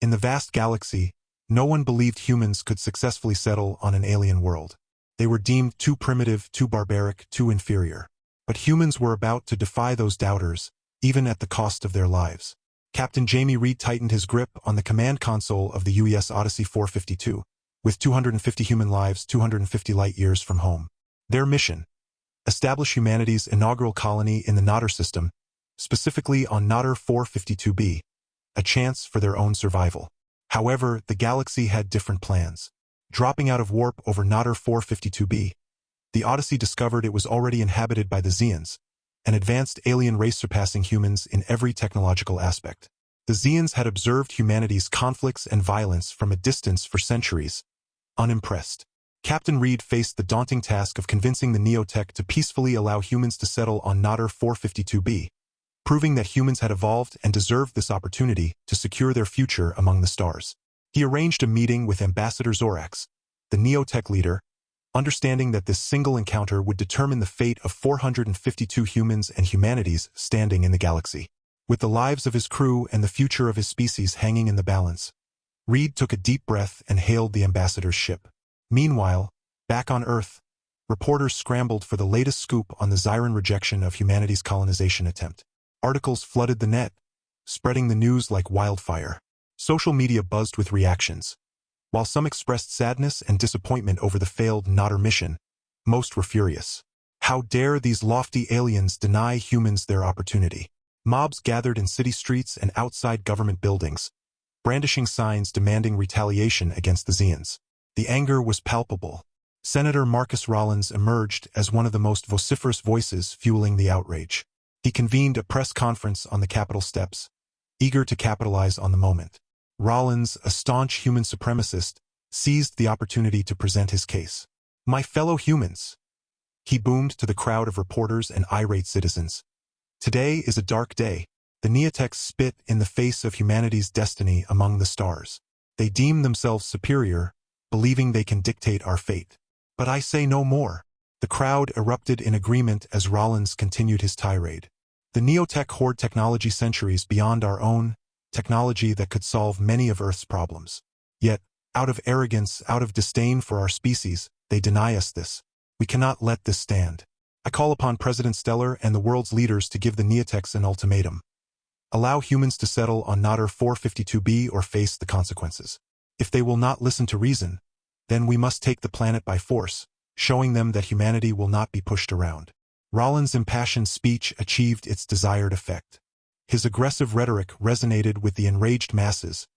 In the vast galaxy, no one believed humans could successfully settle on an alien world. They were deemed too primitive, too barbaric, too inferior. But humans were about to defy those doubters, even at the cost of their lives. Captain Jamie Reid tightened his grip on the command console of the UES Odyssey 452, with 250 human lives 250 light-years from home. Their mission: establish humanity's inaugural colony in the Nadar system, specifically on Nadar 452b, a chance for their own survival. However, the galaxy had different plans. Dropping out of warp over Nadar 452b, the Odyssey discovered it was already inhabited by the Zians, an advanced alien race surpassing humans in every technological aspect. The Zians had observed humanity's conflicts and violence from a distance for centuries, unimpressed. Captain Reid faced the daunting task of convincing the Neotech to peacefully allow humans to settle on Nadar 452b, proving that humans had evolved and deserved this opportunity to secure their future among the stars. He arranged a meeting with Ambassador Zorax, the Neotech leader, understanding that this single encounter would determine the fate of 452 humans and humanities standing in the galaxy. With the lives of his crew and the future of his species hanging in the balance, Reid took a deep breath and hailed the ambassador's ship. Meanwhile, back on Earth, reporters scrambled for the latest scoop on the Ziran rejection of humanity's colonization attempt. Articles flooded the net, spreading the news like wildfire. Social media buzzed with reactions. While some expressed sadness and disappointment over the failed Nadar mission, most were furious. How dare these lofty aliens deny humans their opportunity? Mobs gathered in city streets and outside government buildings, brandishing signs demanding retaliation against the Zians. The anger was palpable. Senator Marcus Rollins emerged as one of the most vociferous voices fueling the outrage. He convened a press conference on the Capitol steps, eager to capitalize on the moment. Rollins, a staunch human supremacist, seized the opportunity to present his case. "My fellow humans," he boomed to the crowd of reporters and irate citizens. "Today is a dark day. The Neotech spit in the face of humanity's destiny among the stars. They deem themselves superior, believing they can dictate our fate. But I say no more." The crowd erupted in agreement as Rollins continued his tirade. "The Neotech hoard technology centuries beyond our own, technology that could solve many of Earth's problems. Yet, out of arrogance, out of disdain for our species, they deny us this. We cannot let this stand. I call upon President Stellar and the world's leaders to give the Neotechs an ultimatum. Allow humans to settle on Nadar 452b or face the consequences. If they will not listen to reason, then we must take the planet by force, showing them that humanity will not be pushed around." Rollins' impassioned speech achieved its desired effect. His aggressive rhetoric resonated with the enraged masses,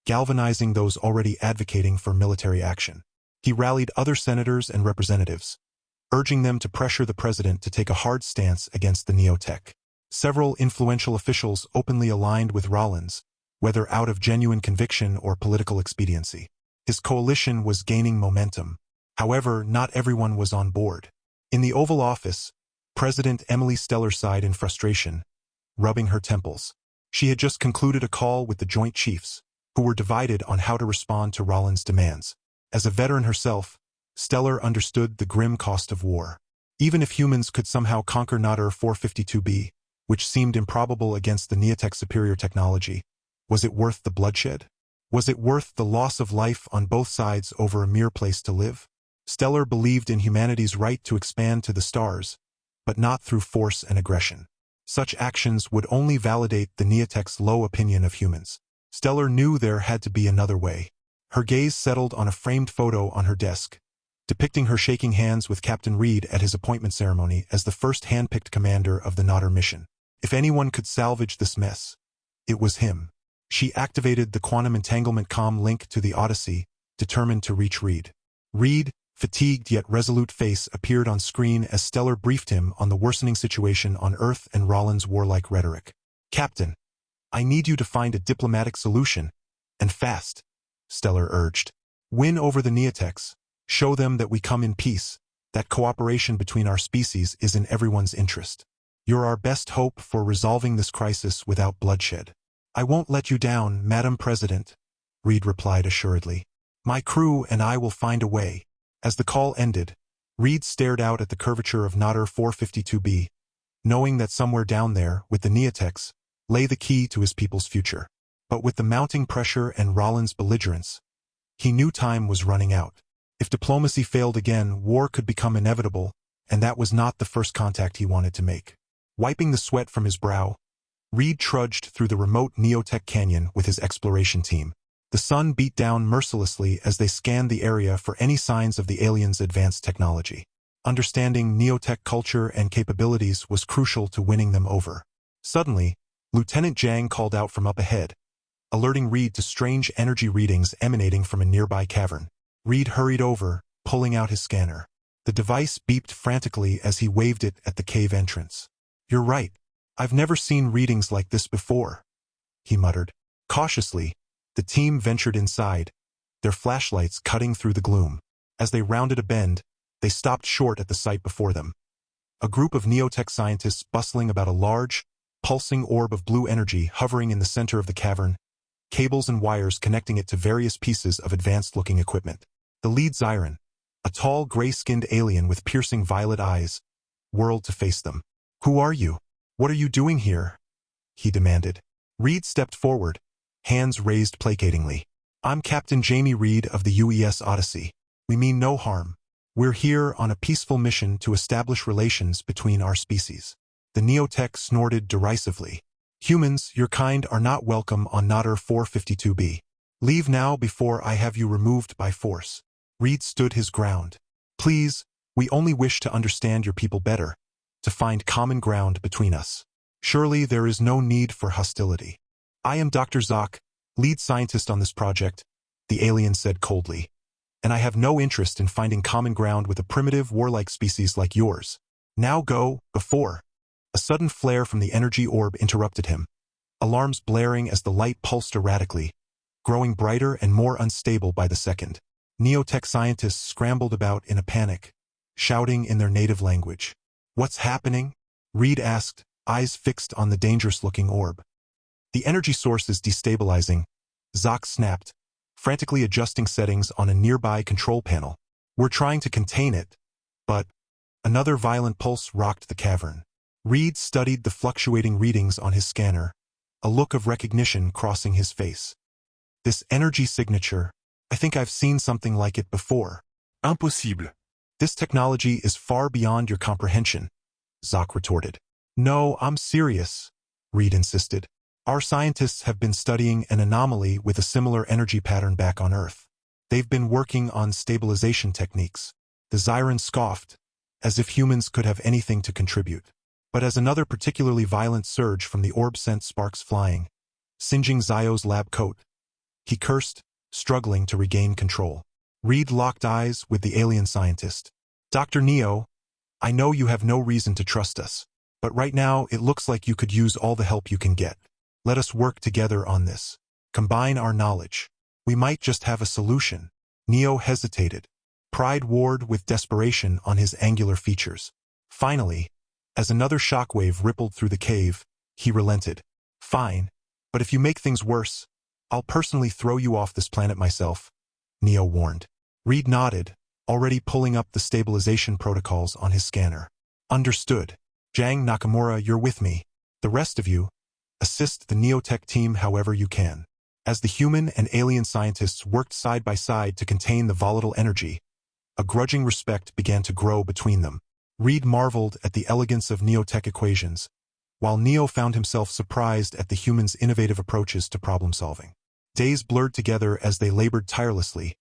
galvanizing those already advocating for military action. He rallied other senators and representatives, urging them to pressure the president to take a hard stance against the Neotech. Several influential officials openly aligned with Rollins, whether out of genuine conviction or political expediency. His coalition was gaining momentum. However, not everyone was on board. In the Oval Office, President Emily Stellar sighed in frustration, rubbing her temples. She had just concluded a call with the Joint Chiefs, who were divided on how to respond to Rollins' demands. As a veteran herself, Stellar understood the grim cost of war. Even if humans could somehow conquer Nadar 452b, which seemed improbable against the Neotech's superior technology, was it worth the bloodshed? Was it worth the loss of life on both sides over a mere place to live? Stellar believed in humanity's right to expand to the stars, but not through force and aggression. Such actions would only validate the Neotech's low opinion of humans. Stellar knew there had to be another way. Her gaze settled on a framed photo on her desk, depicting her shaking hands with Captain Reid at his appointment ceremony as the first hand-picked commander of the Nadar mission. If anyone could salvage this mess, it was him. She activated the quantum entanglement comm link to the Odyssey, determined to reach Reid. Reid, fatigued yet resolute face appeared on screen as Stellar briefed him on the worsening situation on Earth and Rollins' warlike rhetoric. "Captain, I need you to find a diplomatic solution, and fast," Stellar urged. "Win over the Neotechs. Show them that we come in peace, that cooperation between our species is in everyone's interest. You're our best hope for resolving this crisis without bloodshed." "I won't let you down, Madam President," Reid replied assuredly. "My crew and I will find a way." As the call ended, Reid stared out at the curvature of Nadar 452b, knowing that somewhere down there, with the Neotechs, lay the key to his people's future. But with the mounting pressure and Rollin's belligerence, he knew time was running out. If diplomacy failed again, war could become inevitable, and that was not the first contact he wanted to make. Wiping the sweat from his brow, Reid trudged through the remote Neotech canyon with his exploration team. The sun beat down mercilessly as they scanned the area for any signs of the aliens' advanced technology. Understanding Neotech culture and capabilities was crucial to winning them over. Suddenly, Lieutenant Zhang called out from up ahead, alerting Reid to strange energy readings emanating from a nearby cavern. Reid hurried over, pulling out his scanner. The device beeped frantically as he waved it at the cave entrance. "You're right. I've never seen readings like this before," he muttered. Cautiously, the team ventured inside, their flashlights cutting through the gloom. As they rounded a bend, they stopped short at the sight before them. A group of Neotech scientists bustling about a large, pulsing orb of blue energy hovering in the center of the cavern, cables and wires connecting it to various pieces of advanced-looking equipment. The lead Ziran, a tall, gray-skinned alien with piercing violet eyes, whirled to face them. "Who are you? What are you doing here?" he demanded. Reid stepped forward, hands raised placatingly. "I'm Captain Jamie Reid of the UES Odyssey. We mean no harm. We're here on a peaceful mission to establish relations between our species." The Neotech snorted derisively. "Humans, your kind are not welcome on Nadar 452b. Leave now before I have you removed by force." Reid stood his ground. "Please, we only wish to understand your people better, to find common ground between us. Surely there is no need for hostility." "I am Dr. Zoc, lead scientist on this project," the alien said coldly, "and I have no interest in finding common ground with a primitive, warlike species like yours. Now go, before—" A sudden flare from the energy orb interrupted him, alarms blaring as the light pulsed erratically, growing brighter and more unstable by the second. Neotech scientists scrambled about in a panic, shouting in their native language. "What's happening?" Reid asked, eyes fixed on the dangerous-looking orb. "The energy source is destabilizing," Zoc snapped, frantically adjusting settings on a nearby control panel. "We're trying to contain it, but—" Another violent pulse rocked the cavern. Reid studied the fluctuating readings on his scanner, a look of recognition crossing his face. "This energy signature, I think I've seen something like it before." "Impossible. This technology is far beyond your comprehension," Zoc retorted. "No, I'm serious," Reid insisted. "Our scientists have been studying an anomaly with a similar energy pattern back on Earth. They've been working on stabilization techniques." The Ziran scoffed, as if humans could have anything to contribute. But as another particularly violent surge from the orb sent sparks flying, singeing Zio's lab coat, he cursed, struggling to regain control. Reid locked eyes with the alien scientist. "Dr. Neo, I know you have no reason to trust us, but right now it looks like you could use all the help you can get. Let us work together on this. Combine our knowledge. We might just have a solution." Neo hesitated, pride warred with desperation on his angular features. Finally, as another shockwave rippled through the cave, he relented. "Fine, but if you make things worse, I'll personally throw you off this planet myself," Neo warned. Reid nodded, already pulling up the stabilization protocols on his scanner. "Understood. Zhang Nakamura, you're with me. The rest of you, assist the Neotech team however you can." As the human and alien scientists worked side by side to contain the volatile energy, a grudging respect began to grow between them. Reid marveled at the elegance of Neotech equations, while Neo found himself surprised at the humans' innovative approaches to problem-solving. Days blurred together as they labored tirelessly,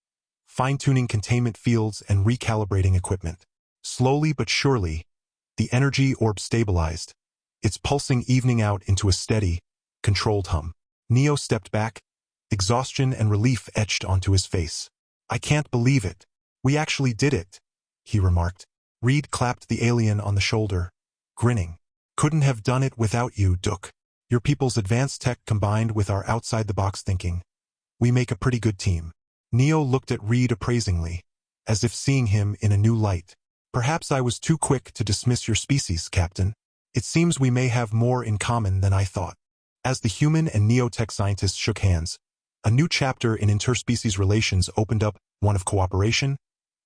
fine-tuning containment fields and recalibrating equipment. Slowly but surely, the energy orb stabilized, its pulsing evening out into a steady, controlled hum. Neo stepped back, exhaustion and relief etched onto his face. "I can't believe it. We actually did it," he remarked. Reid clapped the alien on the shoulder, grinning. "Couldn't have done it without you, Duke. Your people's advanced tech combined with our outside-the-box thinking. We make a pretty good team." Neo looked at Reid appraisingly, as if seeing him in a new light. "Perhaps I was too quick to dismiss your species, Captain. It seems we may have more in common than I thought." As the human and Neotech scientists shook hands, a new chapter in interspecies relations opened up, one of cooperation,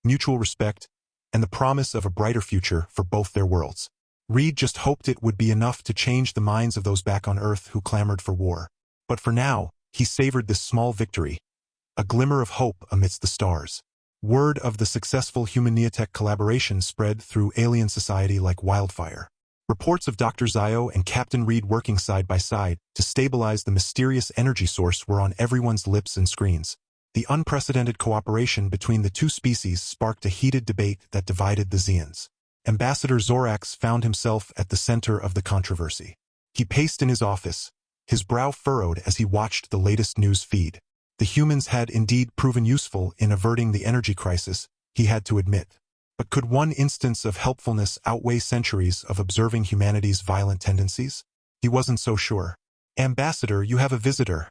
mutual respect, and the promise of a brighter future for both their worlds. Reid just hoped it would be enough to change the minds of those back on Earth who clamored for war. But for now, He savored this small victory, a glimmer of hope amidst the stars. Word of the successful human-Neotech collaboration spread through alien society like wildfire. Reports of Dr. Zio and Captain Reid working side by side to stabilize the mysterious energy source were on everyone's lips and screens. The unprecedented cooperation between the two species sparked a heated debate that divided the Zians. Ambassador Zorax found himself at the center of the controversy. He paced in his office, his brow furrowed as he watched the latest news feed. The humans had indeed proven useful in averting the energy crisis, he had to admit. But could one instance of helpfulness outweigh centuries of observing humanity's violent tendencies? He wasn't so sure. "Ambassador, you have a visitor,"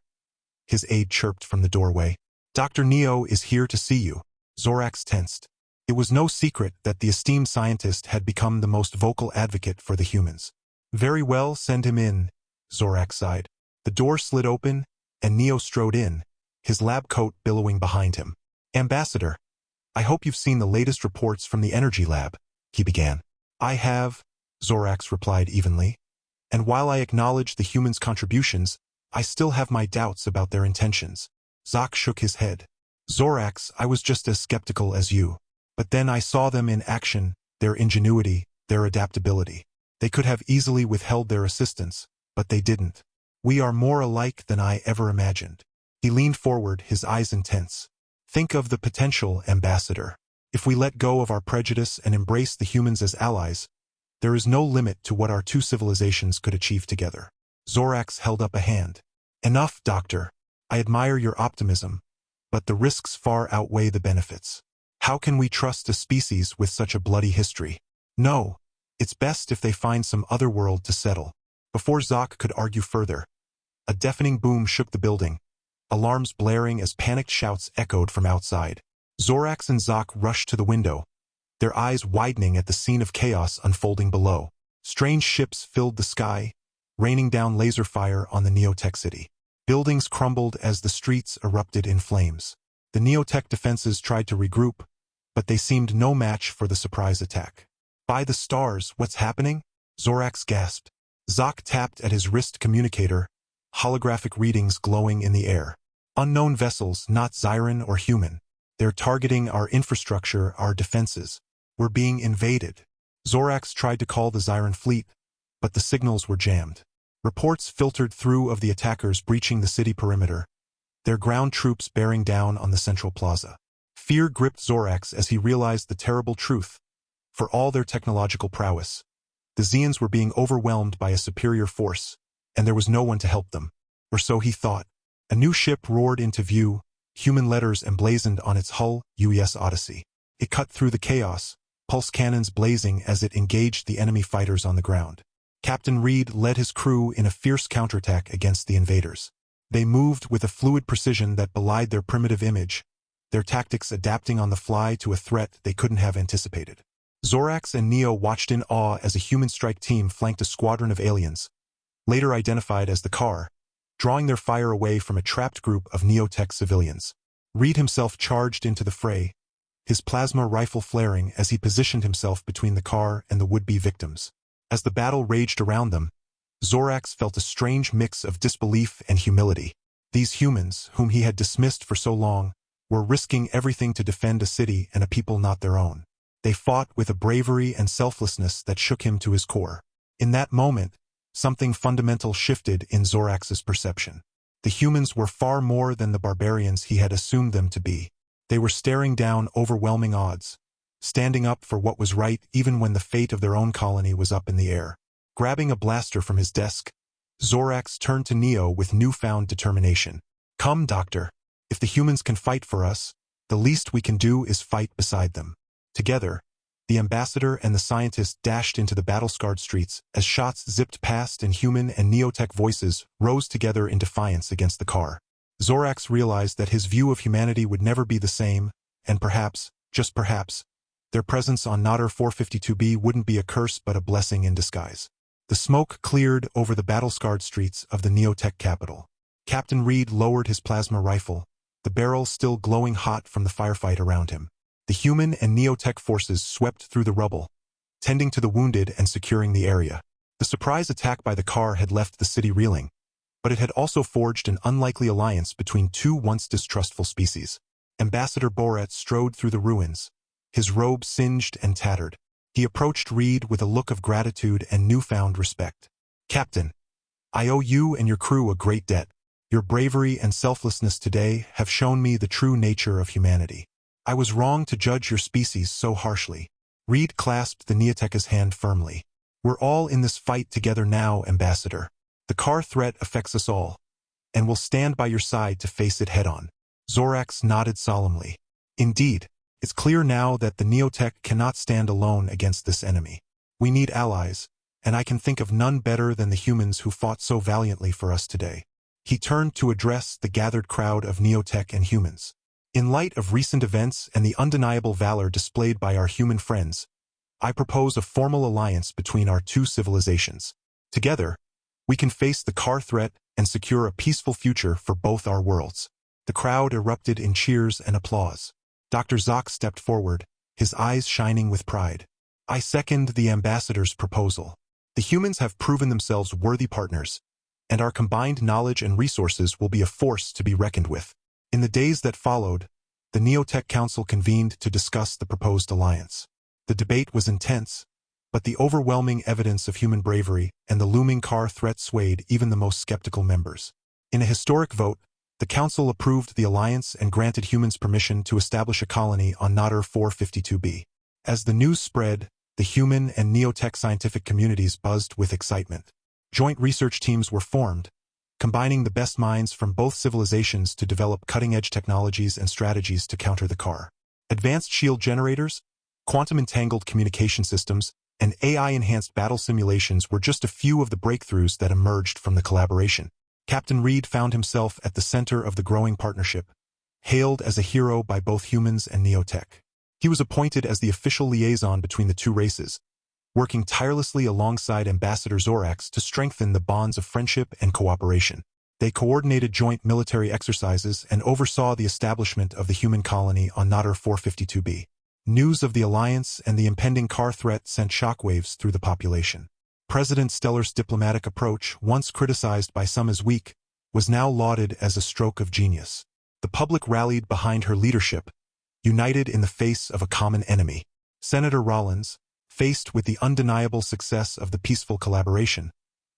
his aide chirped from the doorway. "Dr. Neo is here to see you." Zorax tensed. It was no secret that the esteemed scientist had become the most vocal advocate for the humans. "Very well, send him in," Zorax sighed. The door slid open, and Neo strode in, his lab coat billowing behind him. "Ambassador, I hope you've seen the latest reports from the energy lab," he began. "I have," Zorax replied evenly. "And while I acknowledge the humans' contributions, I still have my doubts about their intentions." Zok shook his head. "Zorax, I was just as skeptical as you. But then I saw them in action, their ingenuity, their adaptability. They could have easily withheld their assistance, but they didn't. We are more alike than I ever imagined." He leaned forward, his eyes intense. "Think of the potential, Ambassador. If we let go of our prejudice and embrace the humans as allies, there is no limit to what our two civilizations could achieve together." Zorax held up a hand. "Enough, Doctor. I admire your optimism, but the risks far outweigh the benefits. How can we trust a species with such a bloody history? No, it's best if they find some other world to settle." Before Zok could argue further, a deafening boom shook the building, alarms blaring as panicked shouts echoed from outside. Zorax and Zok rushed to the window, their eyes widening at the scene of chaos unfolding below. Strange ships filled the sky, raining down laser fire on the Neotech city. Buildings crumbled as the streets erupted in flames. The Neotech defenses tried to regroup, but they seemed no match for the surprise attack. "By the stars, what's happening?" Zorax gasped. Zok tapped at his wrist communicator, holographic readings glowing in the air. "Unknown vessels, not Zyran or human. They're targeting our infrastructure, our defenses. We're being invaded." Zorax tried to call the Zyran fleet, but the signals were jammed. Reports filtered through of the attackers breaching the city perimeter, their ground troops bearing down on the central plaza. Fear gripped Zorax as he realized the terrible truth. For all their technological prowess, the Zians were being overwhelmed by a superior force, and there was no one to help them. Or so he thought. A new ship roared into view, human letters emblazoned on its hull, UES Odyssey. It cut through the chaos, pulse cannons blazing as it engaged the enemy fighters on the ground. Captain Reid led his crew in a fierce counterattack against the invaders. They moved with a fluid precision that belied their primitive image, their tactics adapting on the fly to a threat they couldn't have anticipated. Zorax and Neo watched in awe as a human strike team flanked a squadron of aliens, later identified as the Car, drawing their fire away from a trapped group of Neotech civilians. Reid himself charged into the fray, his plasma rifle flaring as he positioned himself between the Car and the would-be victims. As the battle raged around them, Zorax felt a strange mix of disbelief and humility. These humans, whom he had dismissed for so long, were risking everything to defend a city and a people not their own. They fought with a bravery and selflessness that shook him to his core. In that moment, something fundamental shifted in Zorax's perception. The humans were far more than the barbarians he had assumed them to be. They were staring down overwhelming odds, standing up for what was right even when the fate of their own colony was up in the air. Grabbing a blaster from his desk, Zorax turned to Neo with newfound determination. "Come, Doctor. If the humans can fight for us, the least we can do is fight beside them." Together, the ambassador and the scientist dashed into the battle-scarred streets as shots zipped past and human and Neotech voices rose together in defiance against the Car. Zorax realized that his view of humanity would never be the same, and perhaps, just perhaps, their presence on Nadar 452b wouldn't be a curse but a blessing in disguise. The smoke cleared over the battle-scarred streets of the Neotech capital. Captain Reid lowered his plasma rifle, the barrel still glowing hot from the firefight around him. The human and Neotech forces swept through the rubble, tending to the wounded and securing the area. The surprise attack by the Car had left the city reeling, but it had also forged an unlikely alliance between two once distrustful species. Ambassador Borat strode through the ruins, his robe singed and tattered. He approached Reid with a look of gratitude and newfound respect. "Captain, I owe you and your crew a great debt. Your bravery and selflessness today have shown me the true nature of humanity. I was wrong to judge your species so harshly." Reid clasped the Neotech's hand firmly. "We're all in this fight together now, Ambassador. The car threat affects us all, and we'll stand by your side to face it head-on." Zorax nodded solemnly. "Indeed, it's clear now that the Neotech cannot stand alone against this enemy. We need allies, and I can think of none better than the humans who fought so valiantly for us today." He turned to address the gathered crowd of Neotech and humans. "In light of recent events and the undeniable valor displayed by our human friends, I propose a formal alliance between our two civilizations. Together, we can face the car threat and secure a peaceful future for both our worlds." The crowd erupted in cheers and applause. Dr. Zox stepped forward, his eyes shining with pride. "I second the ambassador's proposal. The humans have proven themselves worthy partners, and our combined knowledge and resources will be a force to be reckoned with." In the days that followed, the Neotech Council convened to discuss the proposed alliance. The debate was intense, but the overwhelming evidence of human bravery and the looming car threat swayed even the most skeptical members. In a historic vote, the Council approved the alliance and granted humans permission to establish a colony on Nadar 452b. As the news spread, the human and Neotech scientific communities buzzed with excitement. Joint research teams were formed, combining the best minds from both civilizations to develop cutting-edge technologies and strategies to counter the car. Advanced shield generators, quantum-entangled communication systems, and AI-enhanced battle simulations were just a few of the breakthroughs that emerged from the collaboration. Captain Reid found himself at the center of the growing partnership, hailed as a hero by both humans and Neotech. He was appointed as the official liaison between the two races, working tirelessly alongside Ambassador Zorax to strengthen the bonds of friendship and cooperation. They coordinated joint military exercises and oversaw the establishment of the human colony on Nadar 452b. News of the alliance and the impending car threat sent shockwaves through the population. President Stellar's diplomatic approach, once criticized by some as weak, was now lauded as a stroke of genius. The public rallied behind her leadership, united in the face of a common enemy. Senator Rollins, faced with the undeniable success of the peaceful collaboration,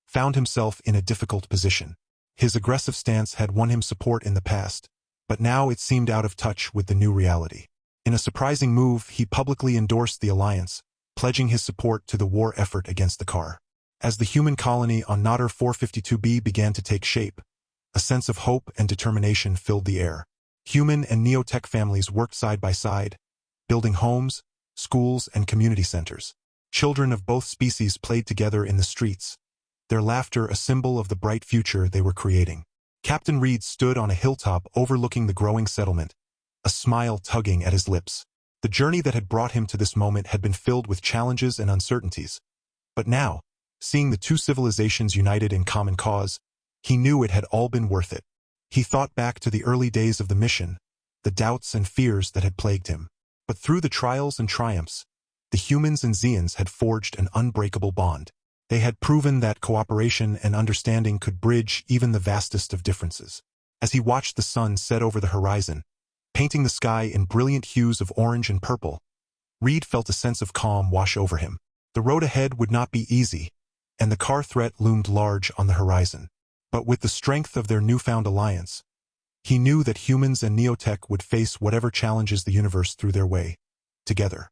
found himself in a difficult position. His aggressive stance had won him support in the past, but now it seemed out of touch with the new reality. In a surprising move, he publicly endorsed the alliance, pledging his support to the war effort against the car. As the human colony on Nadar 452b began to take shape, a sense of hope and determination filled the air. Human and Neotech families worked side by side, building homes, schools, and community centers. Children of both species played together in the streets, their laughter a symbol of the bright future they were creating. Captain Reid stood on a hilltop overlooking the growing settlement, a smile tugging at his lips. The journey that had brought him to this moment had been filled with challenges and uncertainties. But now, seeing the two civilizations united in common cause, he knew it had all been worth it. He thought back to the early days of the mission, the doubts and fears that had plagued him. But through the trials and triumphs, the humans and Zians had forged an unbreakable bond. They had proven that cooperation and understanding could bridge even the vastest of differences. As he watched the sun set over the horizon, painting the sky in brilliant hues of orange and purple, Reid felt a sense of calm wash over him. The road ahead would not be easy, and the car threat loomed large on the horizon. But with the strength of their newfound alliance, he knew that humans and Neotech would face whatever challenges the universe threw their way, together.